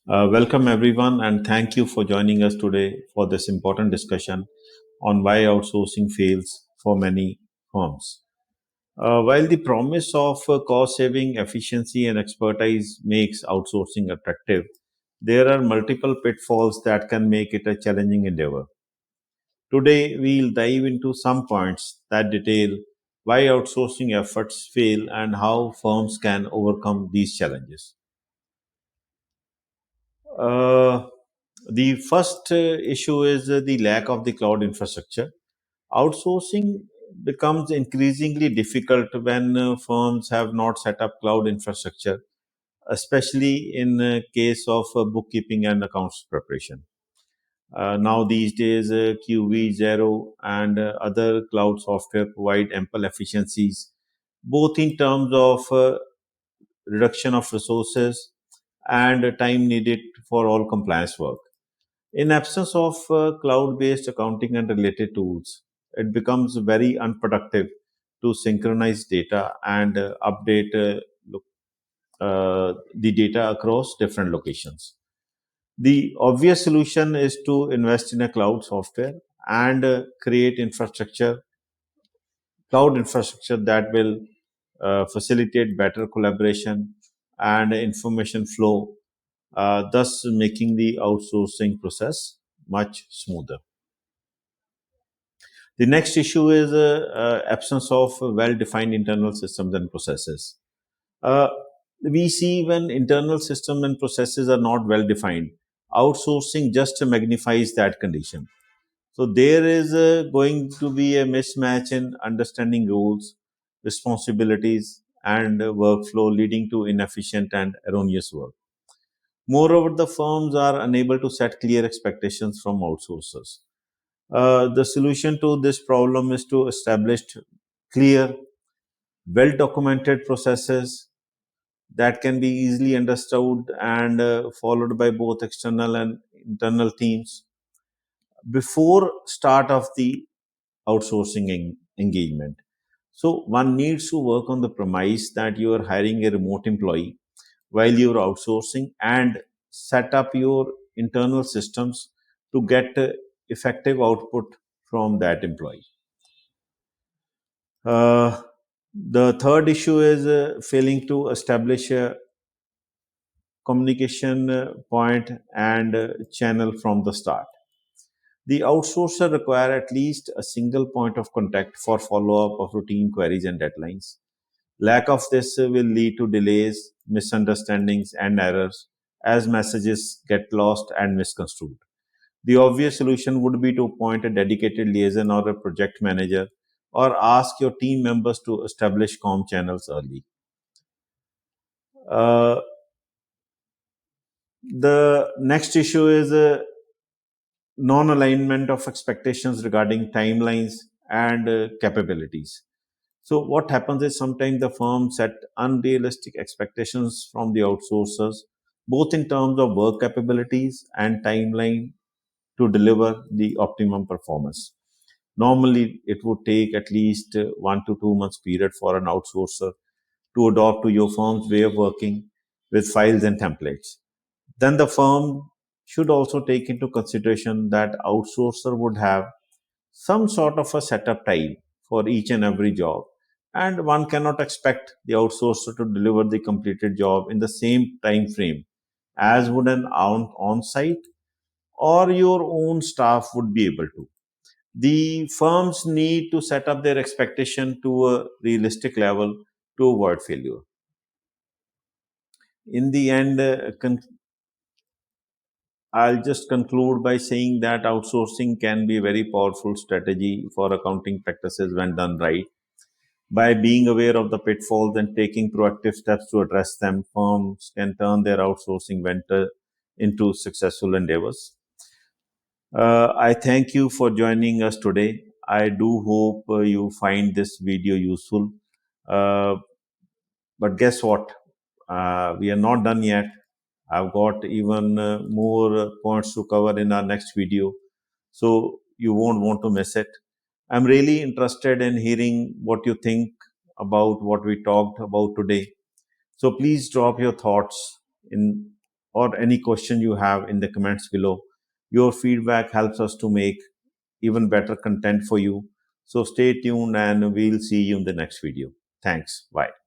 Welcome, everyone, and thank you for joining us today for this important discussion on why outsourcing fails for many firms. While the promise of cost saving, efficiency, and expertise makes outsourcing attractive, there are multiple pitfalls that can make it a challenging endeavor. Today, we'll dive into some points that detail why outsourcing efforts fail and how firms can overcome these challenges. Uh, the first issue is the lack of the cloud infrastructure. Outsourcing becomes increasingly difficult when firms have not set up cloud infrastructure, especially in case of bookkeeping and accounts preparation. Now these days, QV, Zero, and other cloud software provide ample efficiencies, both in terms of reduction of resources and time needed for all compliance work. In absence of cloud-based accounting and related tools, it becomes very unproductive to synchronize data and update the data across different locations. The obvious solution is to invest in a cloud software and create cloud infrastructure that will facilitate better collaboration and information flow, thus making the outsourcing process much smoother. The next issue is absence of well-defined internal systems and processes. Uh, we see when internal systems and processes are not well-defined, outsourcing just magnifies that condition. So there is going to be a mismatch in understanding roles, responsibilities, and workflow, leading to inefficient and erroneous work. Moreover, the firms are unable to set clear expectations from outsourcers. The solution to this problem is to establish clear, well documented processes that can be easily understood and followed by both external and internal teams before start of the outsourcing engagement. So one needs to work on the premise that you are hiring a remote employee while you're outsourcing and set up your internal systems to get effective output from that employee. Uh, the third issue is failing to establish a communication point and channel from the start. The outsourcer require at least a single point of contact for follow-up of routine queries and deadlines. Lack of this will lead to delays, misunderstandings, and errors as messages get lost and misconstrued. The obvious solution would be to appoint a dedicated liaison or a project manager or ask your team members to establish com channels early. Uh, the next issue is non alignment of expectations regarding timelines and capabilities. So, what happens is sometimes the firm set unrealistic expectations from the outsourcers, both in terms of work capabilities and timeline to deliver the optimum performance. Normally, it would take at least 1 to 2 months period for an outsourcer to adopt to your firm's way of working with files and templates. Then the firm should also take into consideration that outsourcer would have some sort of a setup time for each and every job, and one cannot expect the outsourcer to deliver the completed job in the same time frame as would an on-site or your own staff would be able to. The firms need to set up their expectation to a realistic level to avoid failure. In the end, I'll just conclude by saying that outsourcing can be a very powerful strategy for accounting practices when done right. By being aware of the pitfalls and taking proactive steps to address them, firms can turn their outsourcing venture into successful endeavors. I thank you for joining us today. I do hope you find this video useful. Uh, but guess what? We are not done yet. I've got even more points to cover in our next video. So you won't want to miss it. I'm really interested in hearing what you think about what we talked about today. So please drop your thoughts in or any question you have in the comments below. Your feedback helps us to make even better content for you. So stay tuned and we'll see you in the next video. Thanks. Bye.